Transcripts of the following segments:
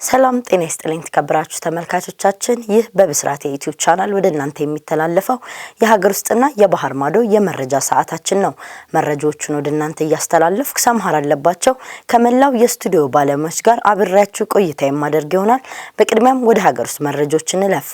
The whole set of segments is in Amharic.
ሰላም ጤና ይስጥልኝ ተከብራችሁ ተመልካቾቻችን ይህ በብስራት የዩቲዩብ ቻናል ወደ እናንተ የሚተላለፈው የሀገር ውስጥና የባህር ማዶ የመረጃ ሰዓታችን ነው። መረጃዎቹን ወደ እናንተ እያስተላለፍኩ ሰምሃር አለባቸው ከመላው የስቱዲዮ ባለሙያዎች ጋር አብሬያችሁ ቆይታ የማደርግ ይሆናል። በቅድሚያም ወደ ሀገር ውስጥ መረጃዎች እንለፍ።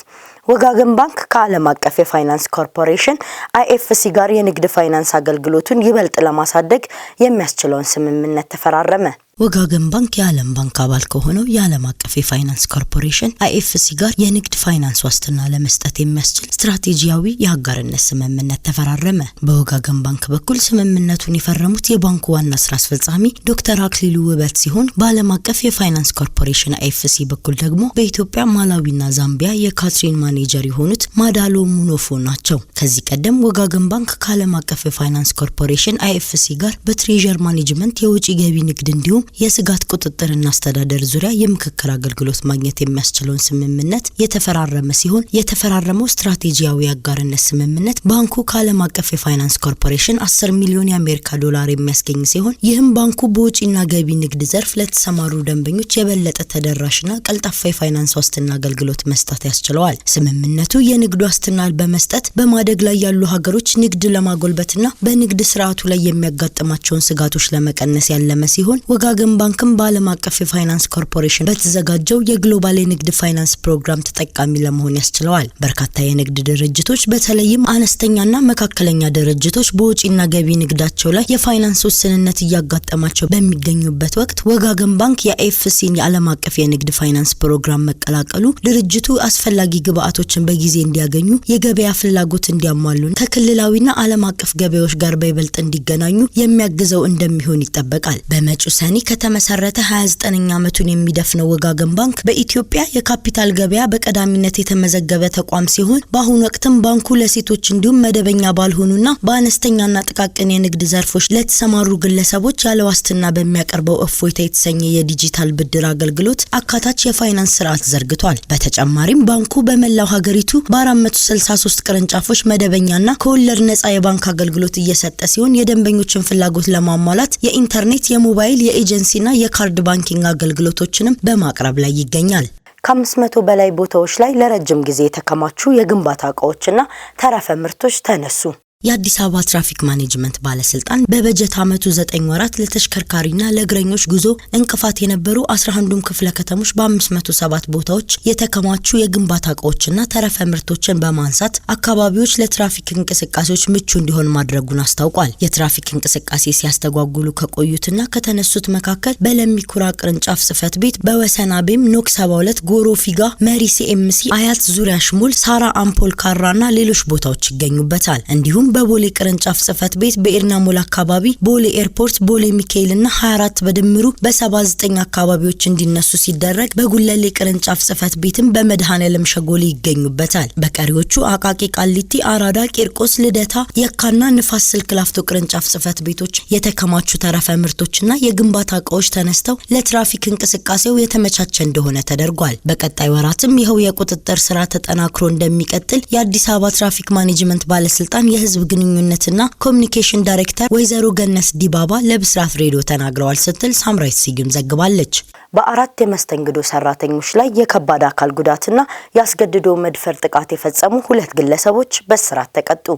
ወጋገን ባንክ ከዓለም አቀፍ የፋይናንስ ኮርፖሬሽን አይኤፍሲ ጋር የንግድ ፋይናንስ አገልግሎቱን ይበልጥ ለማሳደግ የሚያስችለውን ስምምነት ተፈራረመ። ወጋገን ባንክ የዓለም ባንክ አባል ከሆነው የዓለም አቀፍ የፋይናንስ ኮርፖሬሽን አይኤፍሲ ጋር የንግድ ፋይናንስ ዋስትና ለመስጠት የሚያስችል ስትራቴጂያዊ የአጋርነት ስምምነት ተፈራረመ። በወጋገን ባንክ በኩል ስምምነቱን የፈረሙት የባንኩ ዋና ስራ አስፈጻሚ ዶክተር አክሊሉ ውበት ሲሆን በዓለም አቀፍ የፋይናንስ ኮርፖሬሽን አይኤፍሲ በኩል ደግሞ በኢትዮጵያ ማላዊና ዛምቢያ የካትሪን ማኔጀር የሆኑት ማዳሎ ሙኖፎ ናቸው። ከዚህ ቀደም ወጋገን ባንክ ከዓለም አቀፍ የፋይናንስ ኮርፖሬሽን አይኤፍሲ ጋር በትሬዠር ማኔጅመንት የውጪ ገቢ ንግድ እንዲሁም የስጋት ቁጥጥርና አስተዳደር ዙሪያ የምክክር አገልግሎት ማግኘት የሚያስችለውን ስምምነት የተፈራረመ ሲሆን የተፈራረመው ስትራቴጂያዊ አጋርነት ስምምነት ባንኩ ከዓለም አቀፍ የፋይናንስ ኮርፖሬሽን 10 ሚሊዮን የአሜሪካ ዶላር የሚያስገኝ ሲሆን ይህም ባንኩ በውጪና ገቢ ንግድ ዘርፍ ለተሰማሩ ደንበኞች የበለጠ ተደራሽና ቀልጣፋ የፋይናንስ ዋስትና አገልግሎት መስጠት ያስችለዋል። ስምምነቱ የንግድ ዋስትናን በመስጠት በማደግ ላይ ያሉ ሀገሮች ንግድ ለማጎልበትና በንግድ ስርዓቱ ላይ የሚያጋጥማቸውን ስጋቶች ለመቀነስ ያለመ ሲሆን ወጋገን ባንክም በዓለም አቀፍ የፋይናንስ ኮርፖሬሽን በተዘጋጀው የግሎባል የንግድ ፋይናንስ ፕሮግራም ተጠቃሚ ለመሆን ያስችለዋል። በርካታ የንግድ ድርጅቶች በተለይም አነስተኛና መካከለኛ ድርጅቶች በውጪና ገቢ ንግዳቸው ላይ የፋይናንስ ውስንነት እያጋጠማቸው በሚገኙበት ወቅት ወጋገን ባንክ የአይኤፍሲን የዓለም አቀፍ የንግድ ፋይናንስ ፕሮግራም መቀላቀሉ ድርጅቱ አስፈላጊ ግብአቶችን በጊዜ እንዲያገኙ፣ የገበያ ፍላጎት እንዲያሟሉ፣ ከክልላዊና ዓለም አቀፍ ገበያዎች ጋር በይበልጥ እንዲገናኙ የሚያግዘው እንደሚሆን ይጠበቃል። በመጪው ሰኔ ከተመሰረተ 29ኛ ዓመቱን የሚደፍነው ወጋገን ባንክ በኢትዮጵያ የካፒታል ገበያ በቀዳሚነት የተመዘገበ ተቋም ሲሆን በአሁኑ ወቅትም ባንኩ ለሴቶች እንዲሁም መደበኛ ባልሆኑና በአነስተኛና ጥቃቅን የንግድ ዘርፎች ለተሰማሩ ግለሰቦች ያለ ዋስትና በሚያቀርበው እፎይታ የተሰኘ የዲጂታል ብድር አገልግሎት አካታች የፋይናንስ ስርዓት ዘርግቷል። በተጨማሪም ባንኩ በመላው ሀገሪቱ በ463 ቅርንጫፎች መደበኛና ከወለድ ነፃ የባንክ አገልግሎት እየሰጠ ሲሆን የደንበኞችን ፍላጎት ለማሟላት የኢንተርኔት፣ የሞባይል፣ የኤጀንሲና የካርድ ባንኪንግ አገልግሎቶችንም በማቅረብ ላይ ይገኛል። ከ500 በላይ ቦታዎች ላይ ለረጅም ጊዜ የተከማቹ የግንባታ እቃዎችና ተረፈ ምርቶች ተነሱ። የአዲስ አበባ ትራፊክ ማኔጅመንት ባለስልጣን በበጀት ዓመቱ 9 ወራት ለተሽከርካሪና ለእግረኞች ጉዞ እንቅፋት የነበሩ 11ዱም ክፍለ ከተሞች በ507 ቦታዎች የተከማቹ የግንባታ እቃዎችና ተረፈ ምርቶችን በማንሳት አካባቢዎች ለትራፊክ እንቅስቃሴዎች ምቹ እንዲሆን ማድረጉን አስታውቋል። የትራፊክ እንቅስቃሴ ሲያስተጓጉሉ ከቆዩትና ከተነሱት መካከል በለሚ ኩራ ቅርንጫፍ ጽህፈት ቤት፣ በወሰናቤም፣ ኖክ 72፣ ጎሮ ፊጋ፣ መሪ ሲኤምሲ፣ አያት ዙሪያ ሽሞል፣ ሳራ አምፖል ካራና ሌሎች ቦታዎች ይገኙበታል። እንዲሁም በቦሌ ቅርንጫፍ ጽህፈት ቤት በኤርና ሞል አካባቢ፣ ቦሌ ኤርፖርት፣ ቦሌ ሚካኤልና 24 በድምሩ በ79 አካባቢዎች እንዲነሱ ሲደረግ በጉለሌ ቅርንጫፍ ጽህፈት ቤትም በመድኃኔዓለም ሸጎሌ ይገኙበታል። በቀሪዎቹ አቃቂ፣ ቃሊቲ፣ አራዳ፣ ቂርቆስ፣ ልደታ፣ የካና ንፋስ ስልክ ላፍቶ ቅርንጫፍ ጽህፈት ቤቶች የተከማቹ ተረፈ ምርቶችና የግንባታ እቃዎች ተነስተው ለትራፊክ እንቅስቃሴው የተመቻቸ እንደሆነ ተደርጓል። በቀጣይ ወራትም ይኸው የቁጥጥር ስራ ተጠናክሮ እንደሚቀጥል የአዲስ አበባ ትራፊክ ማኔጅመንት ባለስልጣን የህዝብ ግንኙነትና ኮሚኒኬሽን ዳይሬክተር ወይዘሮ ገነስ ዲባባ ለብስራት ሬዲዮ ተናግረዋል ስትል ሳምራይት ሲግም ዘግባለች። በአራት የመስተንግዶ ሰራተኞች ላይ የከባድ አካል ጉዳትና ያስገድዶ መድፈር ጥቃት የፈጸሙ 2 ግለሰቦች በእስራት ተቀጡ።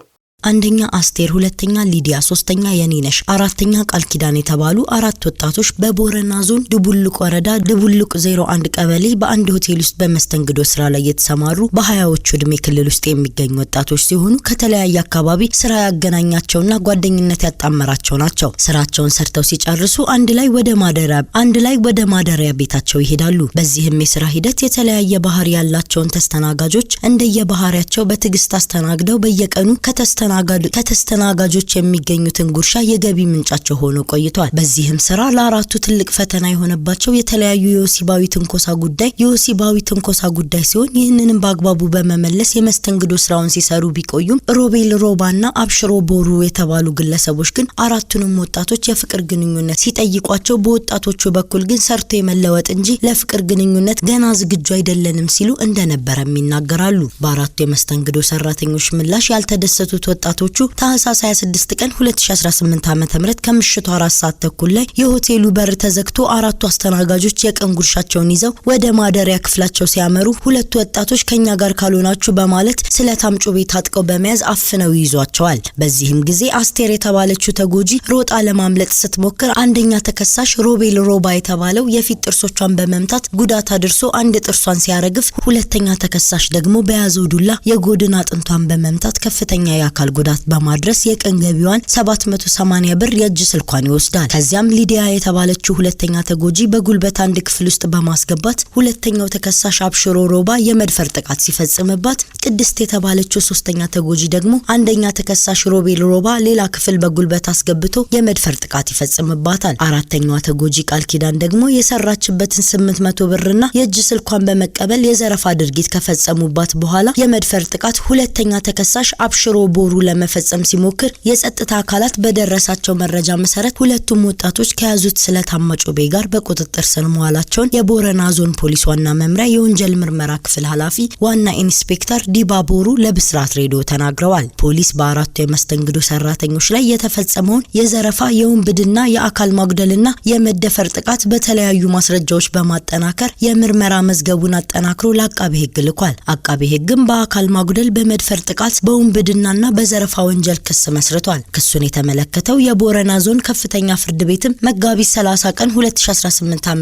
አንደኛ አስቴር፣ ሁለተኛ ሊዲያ፣ ሶስተኛ የኔነሽ፣ አራተኛ ቃል ኪዳን የተባሉ 4 ወጣቶች በቦረና ዞን ድቡልቅ ወረዳ ድቡልቅ 01 ቀበሌ በአንድ ሆቴል ውስጥ በመስተንግዶ ስራ ላይ የተሰማሩ በ20ዎቹ እድሜ ክልል ውስጥ የሚገኙ ወጣቶች ሲሆኑ ከተለያየ አካባቢ ስራ ያገናኛቸውና ጓደኝነት ያጣመራቸው ናቸው። ስራቸውን ሰርተው ሲጨርሱ አንድ ላይ ወደ ማደሪያ ቤታቸው ይሄዳሉ። በዚህም የስራ ሂደት የተለያየ ባህሪ ያላቸውን ተስተናጋጆች እንደየባህሪያቸው በትዕግስት አስተናግደው በየቀኑ ከተስተናጋጆች የሚገኙትን ጉርሻ የገቢ ምንጫቸው ሆኖ ቆይቷል። በዚህም ስራ ለአራቱ ትልቅ ፈተና የሆነባቸው የተለያዩ የወሲባዊ ትንኮሳ ጉዳይ ሲሆን ይህንንም በአግባቡ በመመለስ የመስተንግዶ ስራውን ሲሰሩ ቢቆዩም ሮቤል ሮባና አብሽሮ ቦሩ የተባሉ ግለሰቦች ግን አራቱንም ወጣቶች የፍቅር ግንኙነት ሲጠይቋቸው በወጣቶቹ በኩል ግን ሰርቶ የመለወጥ እንጂ ለፍቅር ግንኙነት ገና ዝግጁ አይደለንም ሲሉ እንደነበረም ይናገራሉ። በአራቱ የመስተንግዶ ሰራተኞች ምላሽ ያልተደሰቱት ወጣቶቹ ታህሳስ 26 ቀን 2018 ዓ.ም ከምሽቱ 4 ሰዓት ተኩል ላይ የሆቴሉ በር ተዘግቶ አራቱ አስተናጋጆች የቀን ጉርሻቸውን ይዘው ወደ ማደሪያ ክፍላቸው ሲያመሩ ሁለቱ ወጣቶች ከኛ ጋር ካልሆናችሁ በማለት ስለታም ጩቤ ታጥቀው በመያዝ አፍነው ይዟቸዋል። በዚህም ጊዜ አስቴር የተባለችው ተጎጂ ሮጣ ለማምለጥ ስትሞክር አንደኛ ተከሳሽ ሮቤል ሮባ የተባለው የፊት ጥርሶቿን በመምታት ጉዳት አድርሶ አንድ ጥርሷን ሲያረግፍ፣ ሁለተኛ ተከሳሽ ደግሞ በያዘው ዱላ የጎድን አጥንቷን በመምታት ከፍተኛ የአካል ጉዳት በማድረስ የቀን ገቢዋን 780 ብር የእጅ ስልኳን ይወስዳል። ከዚያም ሊዲያ የተባለችው ሁለተኛ ተጎጂ በጉልበት አንድ ክፍል ውስጥ በማስገባት ሁለተኛው ተከሳሽ አብሽሮ ሮባ የመድፈር ጥቃት ሲፈጽምባት፣ ቅድስት የተባለችው ሶስተኛ ተጎጂ ደግሞ አንደኛ ተከሳሽ ሮቤል ሮባ ሌላ ክፍል በጉልበት አስገብቶ የመድፈር ጥቃት ይፈጽምባታል። አራተኛዋ ተጎጂ ቃል ኪዳን ደግሞ የሰራችበትን 800 ብርና የእጅ ስልኳን በመቀበል የዘረፋ ድርጊት ከፈጸሙባት በኋላ የመድፈር ጥቃት ሁለተኛ ተከሳሽ አብሽሮ ቦሩ ለመፈጸም ሲሞክር የጸጥታ አካላት በደረሳቸው መረጃ መሰረት ሁለቱም ወጣቶች ከያዙት ስለታማ ጩቤ ጋር በቁጥጥር ስር መዋላቸውን የቦረና ዞን ፖሊስ ዋና መምሪያ የወንጀል ምርመራ ክፍል ኃላፊ ዋና ኢንስፔክተር ዲባ ቦሩ ለብስራት ሬዲዮ ተናግረዋል። ፖሊስ በአራቱ የመስተንግዶ ሰራተኞች ላይ የተፈጸመውን የዘረፋ፣ የወንብድና፣ የአካል ማጉደልና የመደፈር ጥቃት በተለያዩ ማስረጃዎች በማጠናከር የምርመራ መዝገቡን አጠናክሮ ለአቃቤ ሕግ ልኳል። አቃቤ ሕግም በአካል ማጉደል፣ በመድፈር ጥቃት፣ በወንብድናና በዘረፋ ወንጀል ክስ መስርቷል። ክሱን የተመለከተው የቦረና ዞን ከፍተኛ ፍርድ ቤትም መጋቢት 30 ቀን 2018 ዓ.ም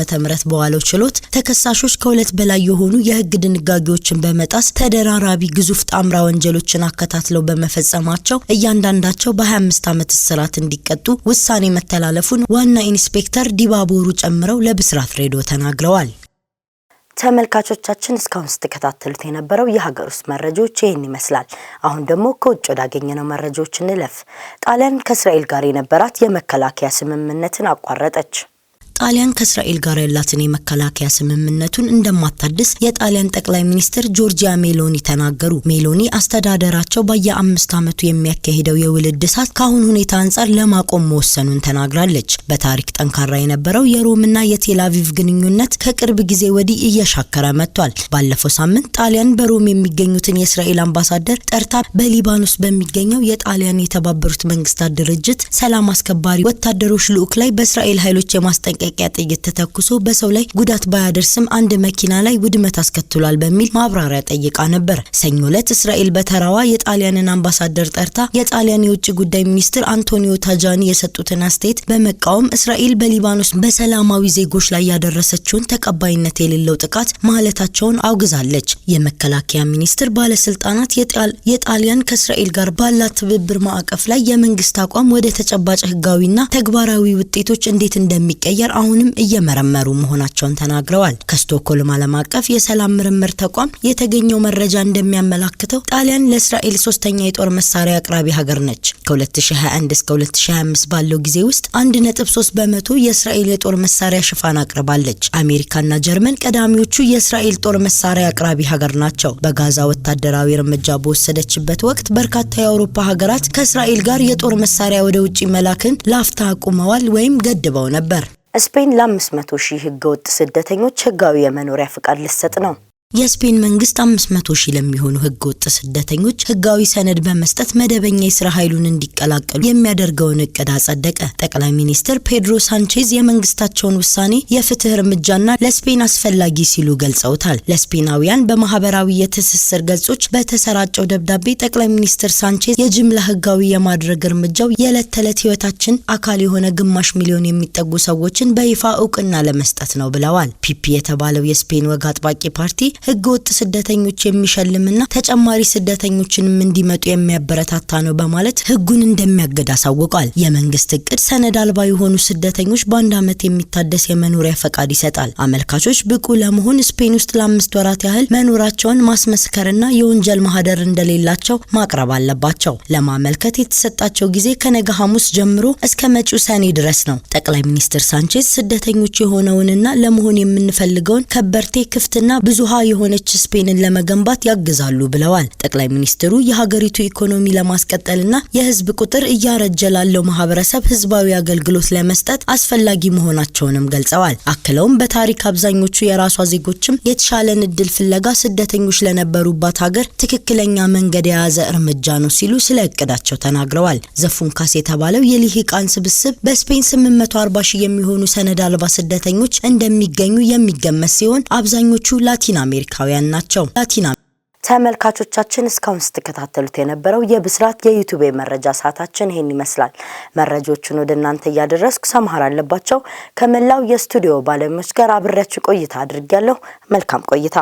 በዋለው ችሎት ተከሳሾች ከሁለት በላይ የሆኑ የህግ ድንጋጌዎችን በመጣስ ተደራራቢ ግዙፍ ጣምራ ወንጀሎችን አከታትለው በመፈጸማቸው እያንዳንዳቸው በ25 ዓመት እስራት እንዲቀጡ ውሳኔ መተላለፉን ዋና ኢንስፔክተር ዲባቦሩ ጨምረው ለብስራት ሬዲዮ ተናግረዋል። ተመልካቾቻችን እስካሁን ስትከታተሉት የነበረው የሀገር ውስጥ መረጃዎች ይህን ይመስላል። አሁን ደግሞ ከውጭ ወዳገኘነው መረጃዎች እንለፍ። ጣሊያን ከእስራኤል ጋር የነበራት የመከላከያ ስምምነትን አቋረጠች። ጣሊያን ከእስራኤል ጋር ያላትን የመከላከያ ስምምነቱን እንደማታድስ የጣሊያን ጠቅላይ ሚኒስትር ጆርጂያ ሜሎኒ ተናገሩ። ሜሎኒ አስተዳደራቸው በየ5 ዓመቱ የሚያካሂደው የውል እድሳት ከአሁን ሁኔታ አንጻር ለማቆም መወሰኑን ተናግራለች። በታሪክ ጠንካራ የነበረው የሮምና የቴል አቪቭ ግንኙነት ከቅርብ ጊዜ ወዲህ እየሻከረ መጥቷል። ባለፈው ሳምንት ጣሊያን በሮም የሚገኙትን የእስራኤል አምባሳደር ጠርታ በሊባኖስ በሚገኘው የጣሊያን የተባበሩት መንግስታት ድርጅት ሰላም አስከባሪ ወታደሮች ልዑክ ላይ በእስራኤል ኃይሎች የማስጠንቀቂያ ጥይት ተተኩሶ በሰው ላይ ጉዳት ባያደርስም አንድ መኪና ላይ ውድመት አስከትሏል በሚል ማብራሪያ ጠይቃ ነበር። ሰኞ ዕለት እስራኤል በተራዋ የጣሊያንን አምባሳደር ጠርታ የጣሊያን የውጭ ጉዳይ ሚኒስትር አንቶኒዮ ታጃኒ የሰጡትን አስተያየት በመቃወም እስራኤል በሊባኖስ በሰላማዊ ዜጎች ላይ ያደረሰችውን ተቀባይነት የሌለው ጥቃት ማለታቸውን አውግዛለች። የመከላከያ ሚኒስትር ባለስልጣናት የጣሊያን ከእስራኤል ጋር ባላት ትብብር ማዕቀፍ ላይ የመንግስት አቋም ወደ ተጨባጭ ህጋዊና ተግባራዊ ውጤቶች እንዴት እንደሚቀየር አሁንም እየመረመሩ መሆናቸውን ተናግረዋል። ከስቶክሆልም ዓለም አቀፍ የሰላም ምርምር ተቋም የተገኘው መረጃ እንደሚያመላክተው ጣሊያን ለእስራኤል ሶስተኛ የጦር መሳሪያ አቅራቢ ሀገር ነች። ከ2021 እስከ 2025 ባለው ጊዜ ውስጥ 1.3 በመቶ የእስራኤል የጦር መሳሪያ ሽፋን አቅርባለች። አሜሪካና ጀርመን ቀዳሚዎቹ የእስራኤል ጦር መሳሪያ አቅራቢ ሀገር ናቸው። በጋዛ ወታደራዊ እርምጃ በወሰደችበት ወቅት በርካታ የአውሮፓ ሀገራት ከእስራኤል ጋር የጦር መሳሪያ ወደ ውጪ መላክን ላፍታ አቁመዋል ወይም ገድበው ነበር። ስፔን ለ500,000 ህገወጥ ስደተኞች ህጋዊ የመኖሪያ ፍቃድ ልትሰጥ ነው። የስፔን መንግስት 500,000 ለሚሆኑ ህገወጥ ስደተኞች ህጋዊ ሰነድ በመስጠት መደበኛ የስራ ኃይሉን እንዲቀላቀሉ የሚያደርገውን እቅድ አጸደቀ። ጠቅላይ ሚኒስትር ፔድሮ ሳንቼዝ የመንግስታቸውን ውሳኔ የፍትህ እርምጃና ለስፔን አስፈላጊ ሲሉ ገልጸውታል። ለስፔናውያን በማህበራዊ የትስስር ገጾች በተሰራጨው ደብዳቤ ጠቅላይ ሚኒስትር ሳንቼዝ የጅምላ ህጋዊ የማድረግ እርምጃው የዕለት ተዕለት ህይወታችን አካል የሆነ ግማሽ ሚሊዮን የሚጠጉ ሰዎችን በይፋ እውቅና ለመስጠት ነው ብለዋል። ፒፒ የተባለው የስፔን ወግ አጥባቂ ፓርቲ ህገወጥ ስደተኞች የሚሸልምና ተጨማሪ ስደተኞችንም እንዲመጡ የሚያበረታታ ነው በማለት ህጉን እንደሚያገድ አሳውቋል። የመንግስት እቅድ ሰነድ አልባ የሆኑ ስደተኞች በአንድ ዓመት የሚታደስ የመኖሪያ ፈቃድ ይሰጣል። አመልካቾች ብቁ ለመሆን ስፔን ውስጥ ለ5 ወራት ያህል መኖራቸውን ማስመስከርና የወንጀል ማህደር እንደሌላቸው ማቅረብ አለባቸው። ለማመልከት የተሰጣቸው ጊዜ ከነገ ሐሙስ ጀምሮ እስከ መጪው ሰኔ ድረስ ነው። ጠቅላይ ሚኒስትር ሳንቼዝ ስደተኞች የሆነውንና ለመሆን የምንፈልገውን ከበርቴ ክፍትና ብዙሃ የሆነች ስፔንን ለመገንባት ያግዛሉ ብለዋል። ጠቅላይ ሚኒስትሩ የሀገሪቱ ኢኮኖሚ ለማስቀጠልና የህዝብ ቁጥር እያረጀ ላለው ማህበረሰብ ህዝባዊ አገልግሎት ለመስጠት አስፈላጊ መሆናቸውንም ገልጸዋል። አክለውም በታሪክ አብዛኞቹ የራሷ ዜጎችም የተሻለን እድል ፍለጋ ስደተኞች ለነበሩባት ሀገር ትክክለኛ መንገድ የያዘ እርምጃ ነው ሲሉ ስለ እቅዳቸው ተናግረዋል። ዘፉንካስ የተባለው የልሂቃን ስብስብ በስፔን 840 ሺህ የሚሆኑ ሰነድ አልባ ስደተኞች እንደሚገኙ የሚገመት ሲሆን አብዛኞቹ ላቲን አሜሪካውያን ናቸው። ተመልካቾቻችን እስካሁን ስትከታተሉት የነበረው የብስራት የዩቲዩብ መረጃ ሰዓታችን ይሄን ይመስላል። መረጃዎቹን ወደ እናንተ እያደረስኩ ሰምሃር አለባቸው ከመላው የስቱዲዮ ባለሙያዎች ጋር አብሬያችሁ ቆይታ አድርጌያለሁ። መልካም ቆይታ